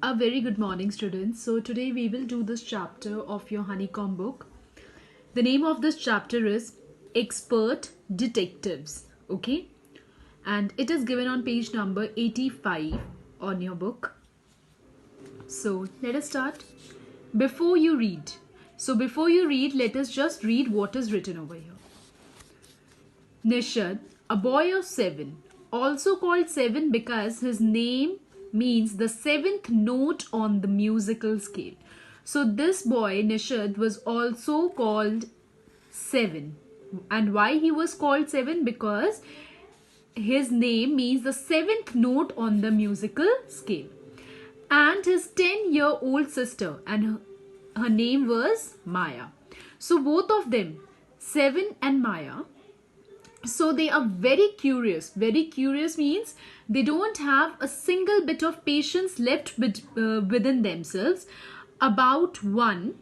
A very good morning, students. So today we will do this chapter of your honeycomb book. The name of this chapter is Expert Detectives. Okay, and it is given on page number 85 on your book. So let us start. Before you read, let us just read what is written over here. Nishad, a boy of 7, also called 7 because his name means the 7th note on the musical scale. So this boy Nishad was also called 7. And why he was called 7? Because his name means the 7th note on the musical scale. And his 10-year-old sister, and her name was Maya. So both of them, 7 and Maya, so they are very curious. Very curious means they don't have a single bit of patience left within themselves about one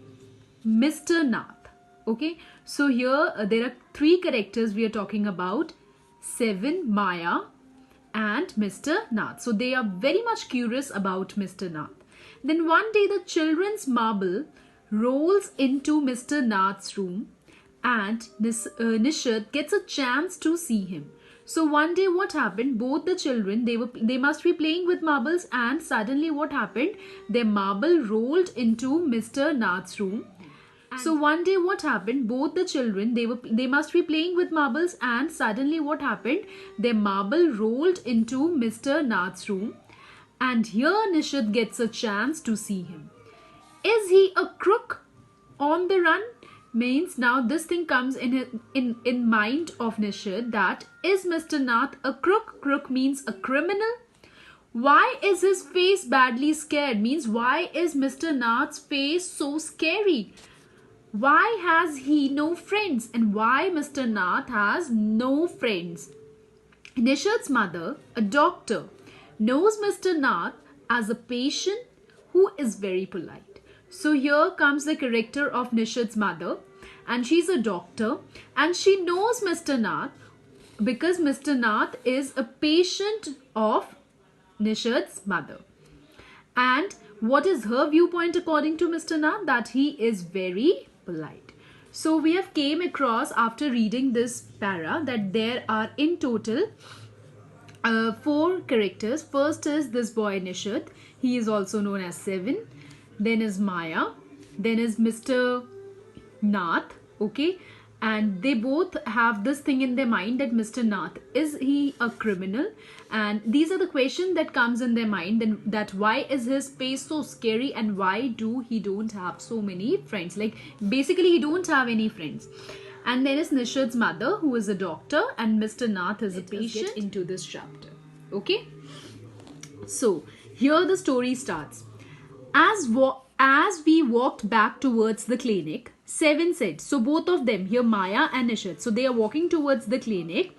Mr. Nath. Okay, so here there are 3 characters we are talking about: 7, Maya, and Mr. Nath. So they are very much curious about Mr. Nath. Then one day the children's marble rolls into Mr. Nath's room, and Nishad gets a chance to see him. So one day what happened, both the children, they must be playing with marbles, and suddenly what happened, their marble rolled into Mr. Nath's room. So one day what happened, both the children, they must be playing with marbles, and suddenly what happened, their marble rolled into Mr. Nath's room, and here Nishad gets a chance to see him. Is he a crook on the run? Means now this thing comes in mind of Nishad, that is Mr. Nath a crook? Crook means a criminal. Why is his face badly scared? Means why is Mr. Nath's face so scary? Why has he no friends? And why Mr. Nath has no friends? Nishad's mother, a doctor, knows Mr. Nath as a patient who is very polite. So here comes the character of Nishad's mother, and she's a doctor, and she knows Mr. Nath because Mr. Nath is a patient of Nishad's mother. And what is her viewpoint according to Mr. Nath? That he is very polite. So we have came across after reading this para that there are in total 4 characters. First is this boy Nishad. He is also known as 7. Then is Maya. Then is Mr. Nath. Okay. And they both have this thing in their mind that Mr. Nath, is he a criminal? And these are the questions that comes in their mind, then that why is his face so scary, and why do he don't have so many friends? Like basically he don't have any friends. And there is Nishad's mother, who is a doctor, and Mr. Nath is a patient. Let's get into this chapter. Okay. So here the story starts. As we walked back towards the clinic, 7 said, so both of them here, Maya and Nishad, so they are walking towards the clinic,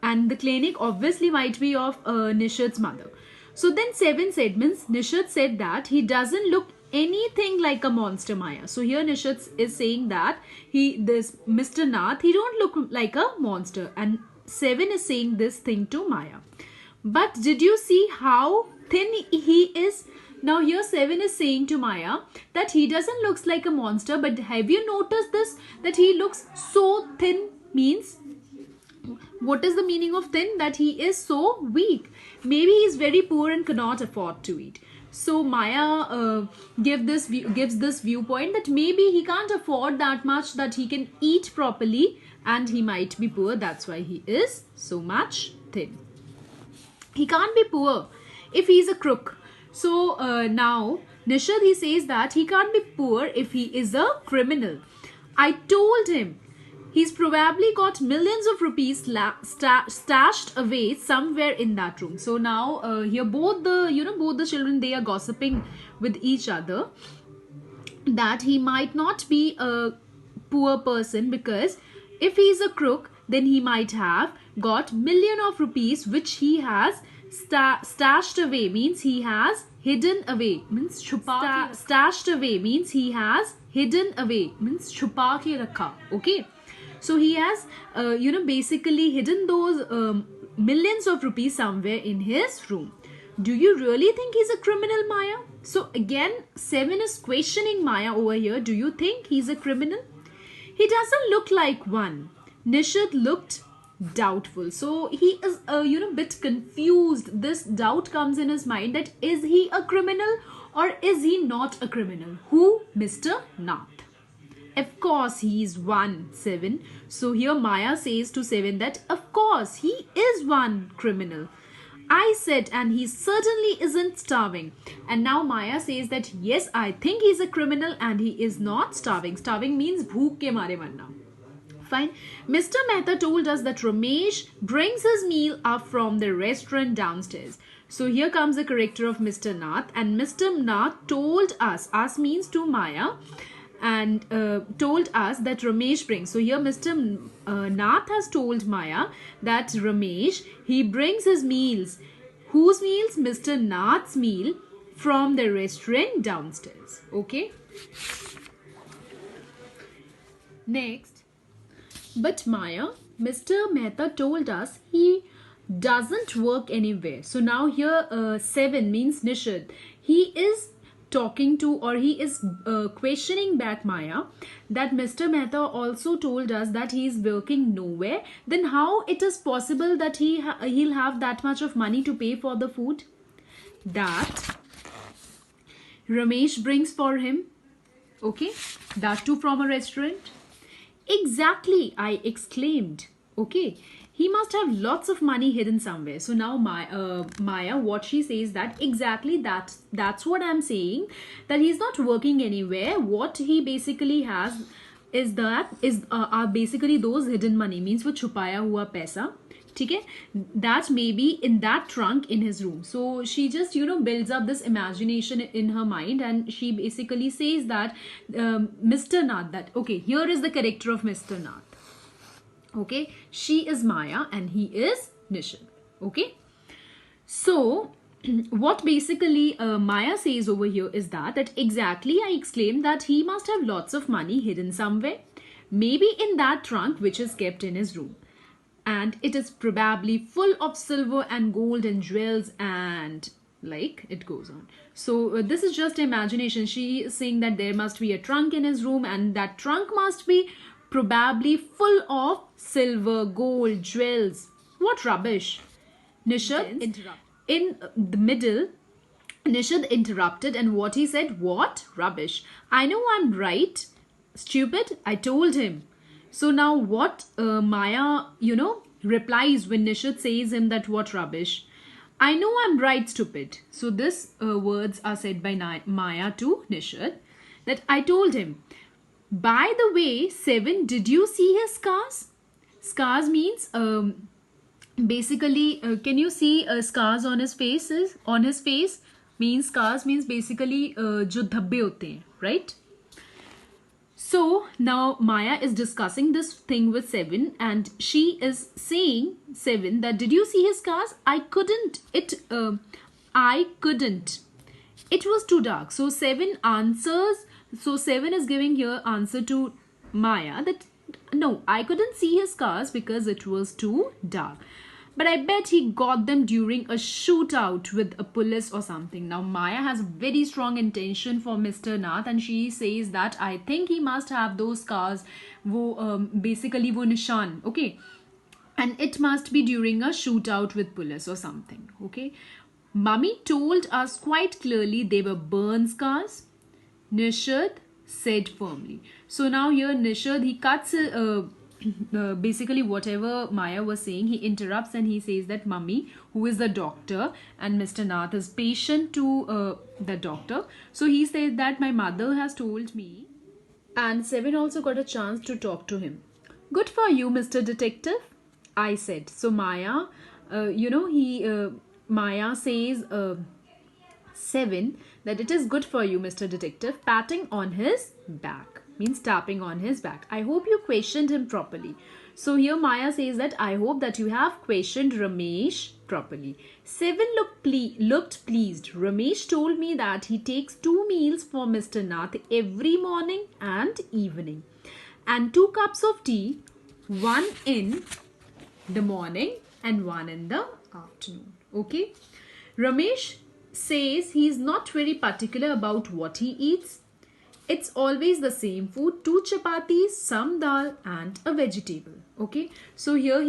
and the clinic obviously might be of Nishad's mother. So then 7 said, means Nishad said that he doesn't look anything like a monster, Maya. So here Nishad is saying that this Mr. Nath, he don't look like a monster, and 7 is saying this thing to Maya. But did you see how thin he is? Now here 7 is saying to Maya that he doesn't look like a monster, but have you noticed this, that he looks so thin? Means what is the meaning of thin? That he is so weak. Maybe he is very poor and cannot afford to eat. So Maya gives this viewpoint that maybe he can't afford that much that he can eat properly, and he might be poor. That's why he is so much thin. He can't be poor if he's a crook. So now Nishad, he says that he can't be poor if he is a criminal. I told him he's probably got millions of rupees stashed away somewhere in that room. So now here both the children, they are gossiping with each other that he might not be a poor person, because if he's a crook, then he might have got million of rupees which he has stashed away, means he has hidden away, means stashed away means he has hidden away, means छुपा के रखा. Okay, so he has basically hidden those millions of rupees somewhere in his room. Do you really think he's a criminal, Maya? So again, 7 is questioning Maya over here. Do you think he's a criminal? He doesn't look like one. Nishad looked doubtful. So he is, bit confused. This doubt comes in his mind that is he a criminal or is he not a criminal? Who? Mr. Nath. Of course, he is one, 7. So here Maya says to 7 that of course he is one criminal. I said, and he certainly isn't starving. And now Maya says that yes, I think he's a criminal and he is not starving. Starving means bhook ke mare marna. Fine. Mr. Mehta told us that Ramesh brings his meal up from the restaurant downstairs. So here comes the character of Mr. Nath, and Mr. Nath told us means to Maya, and told us that Ramesh brings. So here Mr. Nath has told Maya that Ramesh, he brings his meals. Whose meals? Mr. Nath's meal from the restaurant downstairs. Okay. Next. But Maya, Mr. Mehta told us he doesn't work anywhere. So now here 7 means Nishad. He is talking to, or he is questioning back Maya that Mr. Mehta also told us that he is working nowhere. Then how it is possible that he'll have that much of money to pay for the food that Ramesh brings for him? Okay, that too from a restaurant. Exactly, I exclaimed. Okay, he must have lots of money hidden somewhere. So now Maya, what she says that exactly that's what I'm saying, that he's not working anywhere. What he basically has are basically those hidden money, means वो छुपाया हुआ पैसा. ठीक है, that may be in that trunk in his room. So she just builds up this imagination in her mind, and she basically says that Mr. Nath, that okay, here is the character of Mr. Nath. Okay, she is Maya and he is Nishad. Okay, so what basically Maya says over here is that exactly I exclaimed that he must have lots of money hidden somewhere, maybe in that trunk which is kept in his room, and it is probably full of silver and gold and jewels, and like it goes on. So this is just imagination. She is saying that there must be a trunk in his room, and that trunk must be probably full of silver, gold, jewels. What rubbish! Nishad in the middle. Nishad interrupted, and what he said, what rubbish? I know I'm right. Stupid, I told him. So now what Maya, replies when Nishad says him that what rubbish? I know I'm right, stupid. So this words are said by Maya to Nishad, that I told him. By the way, 7, did you see his scars? Scars means basically, can you see scars on his faces? On his face means scars means basically जो धब्बे होते हैं, right? So now Maya is discussing this thing with 7, and she is saying 7 that did you see his scars? I couldn't. It was too dark. So 7 answers. So 7 is giving here answer to Maya that no, I couldn't see his scars because it was too dark. But I bet he got them during a shootout with a police or something. Now Maya has very strong intention for Mr. Nath, and she says that I think he must have those scars. Basically wo nishan. Okay. And it must be during a shootout with police or something. Okay. Mummy told us quite clearly they were burn scars. Nishad said firmly. So now here Nishad, he cuts basically whatever Maya was saying, he interrupts and he says that Mummy, who is the doctor, and Mr. Nath is patient to the doctor. So he says that my mother has told me, and 7 also got a chance to talk to him. Good for you, Mr. Detective, I said. So Maya, Maya says 7 that it is good for you, Mr. Detective, patting on his back, means tapping on his back. I hope you questioned him properly. So here Maya says that I hope that you have questioned Ramesh properly. 7 looked pleased. Ramesh told me that he takes 2 meals for Mr. Nath every morning and evening, and 2 cups of tea, 1 in the morning and 1 in the afternoon. Okay. Ramesh says he's not very particular about what he eats. It's always the same food, 2 chapatis, some dal and a vegetable. Okay, so here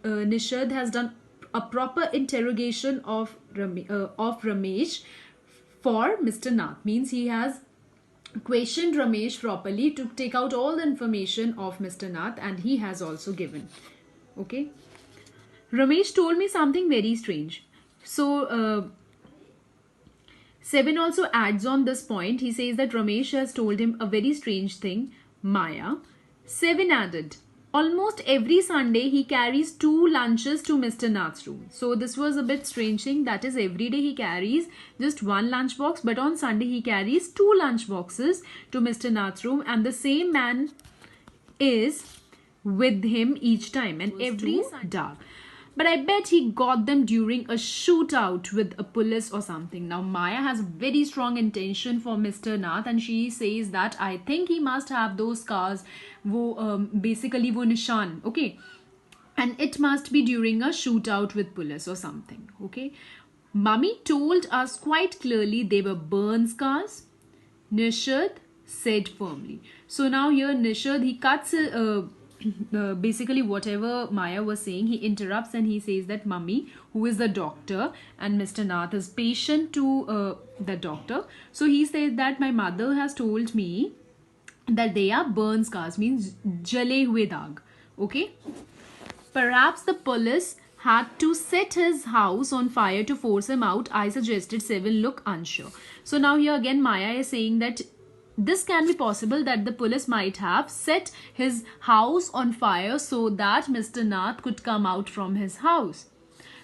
Nishad has done a proper interrogation of Ramesh for Mr. Nath. Means he has questioned Ramesh properly to take out all the information of Mr. Nath, and he has also given. Okay, Ramesh told me something very strange. So Seven also adds on this point. He says that Ramesh has told him a very strange thing, Maya. Seven added, almost every Sunday he carries 2 lunches to Mr. Nath's room. So this was a bit strange thing. That is, every day he carries just 1 lunch box, but on Sunday he carries 2 lunch boxes to Mr. Nath's room, and the same man is with him each time, and every Sunday. But I bet he got them during a shootout with a police or something. Now Maya has very strong intention for Mr. Nath, and she says that I think he must have those scars, basically wo nishan, okay, and it must be during a shootout with police or something. Okay, Mummy told us quite clearly they were burn scars, Nishad said firmly. So now here Nishad, he cuts basically whatever Maya was saying, he interrupts and he says that Mummy, who is the doctor, and Mr. Nath is patient to the doctor. So he said that my mother has told me that they are burn scars, means jale hue daag. Okay, perhaps the police had to set his house on fire to force him out, I suggested. Seven look unsure. So now here again Maya is saying that this can be possible that the police might have set his house on fire so that Mr. Nath could come out from his house.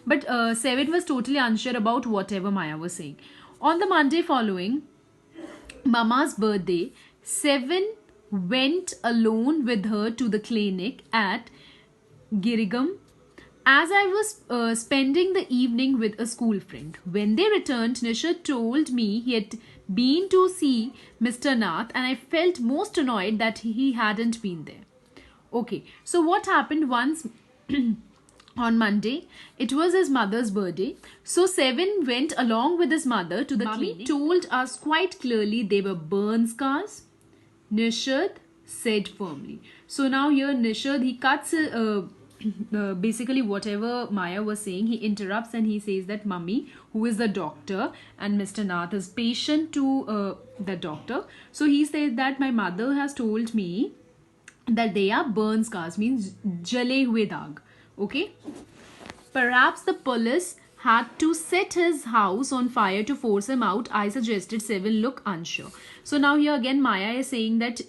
But Seven was totally unsure about whatever Maya was saying. On the Monday following Mama's birthday, Seven went alone with her to the clinic at Girigam. As I was spending the evening with a school friend. When they returned, Nishad told me he had been to see Mr. Nath, and I felt most annoyed that he hadn't been there. Okay, so what happened once on Monday? It was his mother's birthday. So Seven went along with his mother to the clinic. Told us quite clearly they were burn scars, Nishad said firmly. So now here Nishad, he cuts basically whatever Maya was saying, he interrupts and he says that Mummy, who is the doctor, and Mr. Nath is patient to the doctor. So he says that my mother has told me that they are burn scars, means jale hue daag. Okay, perhaps the police had to set his house on fire to force him out, I suggested. Seven look unsure. So now here again Maya is saying that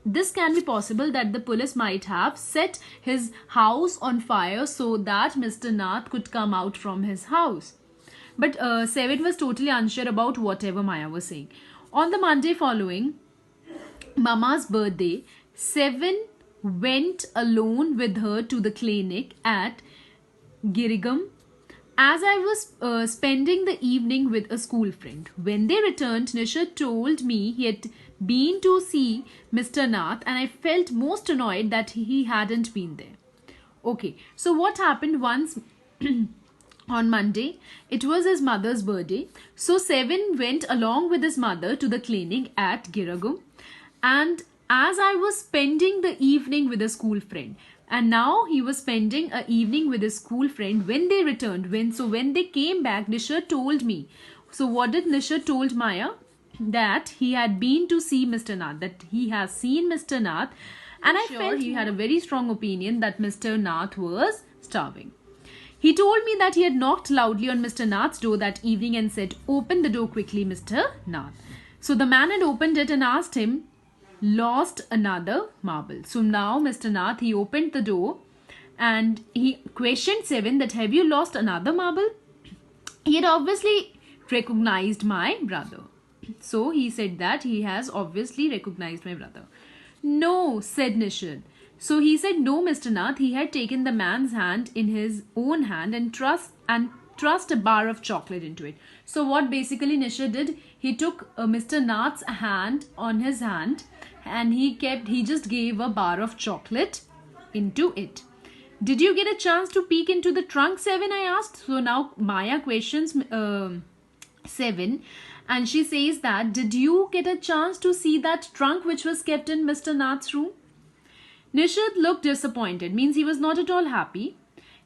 this can be possible that the police might have set his house on fire so that Mr. Nath could come out from his house. But Seven was totally unsure about whatever Maya was saying. On the Monday following Mama's birthday, Seven went alone with her to the clinic at Girigam. As I was spending the evening with a school friend. When they returned, Nishad told me he had been to see Mr. Nath, and I felt most annoyed that he hadn't been there. Okay, so what happened once on Monday? It was his mother's birthday. So Seven went along with his mother to the clinic at Girigam, and as I was spending the evening with a school friend. And now he was spending an evening with his school friend. When they returned, when they came back, Nishad told me. So what did Nishad told Maya? That he had been to see Mr. Nath, that he has seen Mr. Nath, and I felt he had a very strong opinion that Mr. Nath was starving. He told me that he had knocked loudly on Mr. Nath's door that evening and said, "Open the door quickly, Mr. Nath." So the man had opened it and asked him, "Lost another marble?" So now Mr. Nath, he opened the door and he questioned Seven that, "Have you lost another marble?" He had obviously recognized my brother. So he said that he has obviously recognized my brother. "No," said Nishad. So he said, "No, Mr. Nath." He had taken the man's hand in his own hand and thrust a bar of chocolate into it. So what basically Nishad did, he took Mr. Nath's hand on his hand and he just gave a bar of chocolate into it. "Did you get a chance to peek into the trunk, Seven?" I asked. So now Maya questions 7, and she says that, did you get a chance to see that trunk which was kept in Mr. Nath's room? Nishad looked disappointed, means he was not at all happy.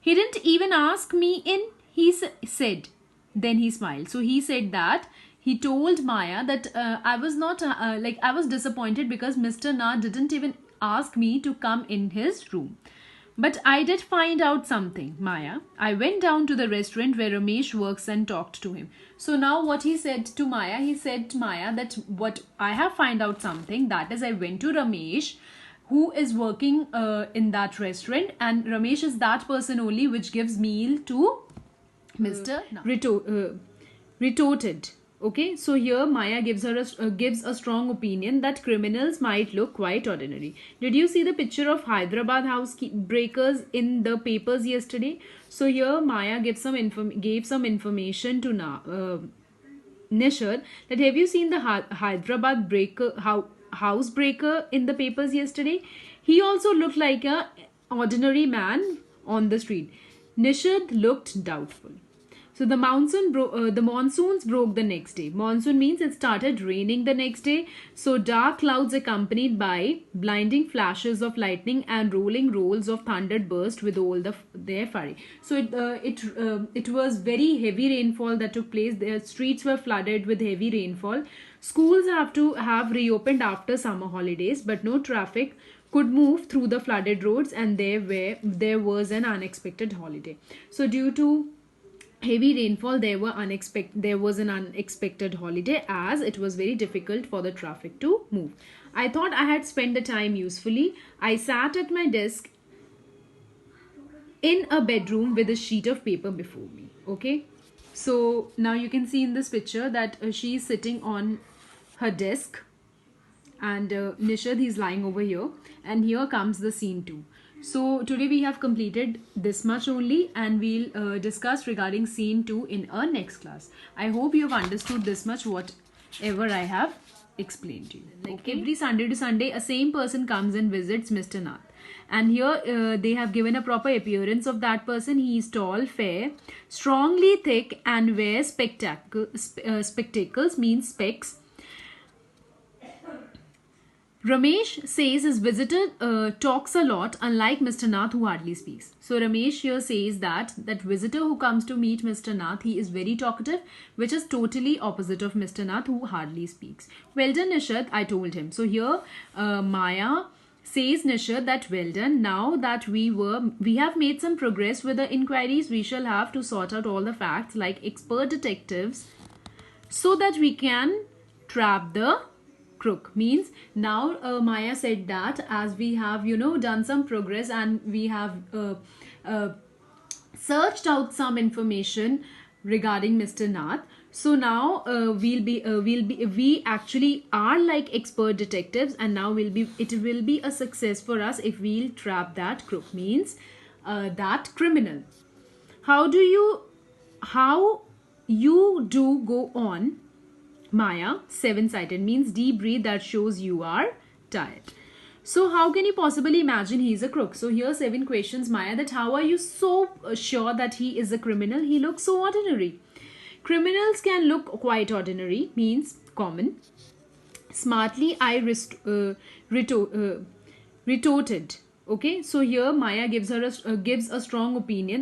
He didn't even ask me in, he said. Then he smiled. So he said that he told Maya that I was not I was disappointed because Mr. Nath didn't even ask me to come in his room. But I did find out something, Maya. I went down to the restaurant where Ramesh works and talked to him. So now what he said to Maya, he said to Maya that what I have find out something, that is I went to Ramesh who is working in that restaurant, and Ramesh is that person only which gives meal to Mr. Retorted. Okay, so here Maya gives a strong opinion that criminals might look quite ordinary. Did you see the picture of Hyderabad house breakers in the papers yesterday? So here Maya gave some information to Nishad that, have you seen the Hyderabad housebreaker in the papers yesterday? He also looked like a ordinary man on the street. Nishad looked doubtful. So the monsoons broke the next day. Monsoon means it started raining the next day. So dark clouds accompanied by blinding flashes of lightning and rolling rolls of thunder burst with all their fury. So it was very heavy rainfall that took place. The streets were flooded with heavy rainfall. Schools have to have reopened after summer holidays, but no traffic could move through the flooded roads, and there was an unexpected holiday. So due to heavy rainfall, there was an unexpected holiday, as it was very difficult for the traffic to move. I thought I had spent the time usefully. I sat at my desk in a bedroom with a sheet of paper before me. Okay, so now you can see in this picture that she is sitting on her desk, and Nishad, he's lying over here, and here comes the scene 2. So today we have completed this much only, and we'll discuss regarding scene 2 in our next class. I hope you have understood this much whatever I have explained to you. Like every Sunday to Sunday, a same person comes and visits Mr. Nath. And here they have given a proper appearance of that person. He is tall, fair, strongly thick, and wears spectacles, means specs. Ramesh says his visitor talks a lot, unlike Mr. Nath, who hardly speaks. So Ramesh here says that visitor who comes to meet Mr. Nath, he is very talkative, which is totally opposite of Mr. Nath, who hardly speaks. Well done, Nishad, I told him. So here Maya says Nishad that, well done. Now that we have made some progress with the inquiries, we shall have to sort out all the facts like expert detectives, so that we can trap the crook. Means now Maya said that as we have done some progress, and we have searched out some information regarding Mr. Nath. So now we actually are like expert detectives, and now it will be a success for us if we'll trap that crook, means that criminal. How you do go on, Maya? 7-sided means deep breath, that shows you are tired. So how can you possibly imagine he is a crook? So here 7 questions, Maya, that how are you so sure that he is a criminal? He looks so ordinary. Criminals can look quite ordinary, means common. Smartly I retorted. Okay, so here Maya gives a strong opinion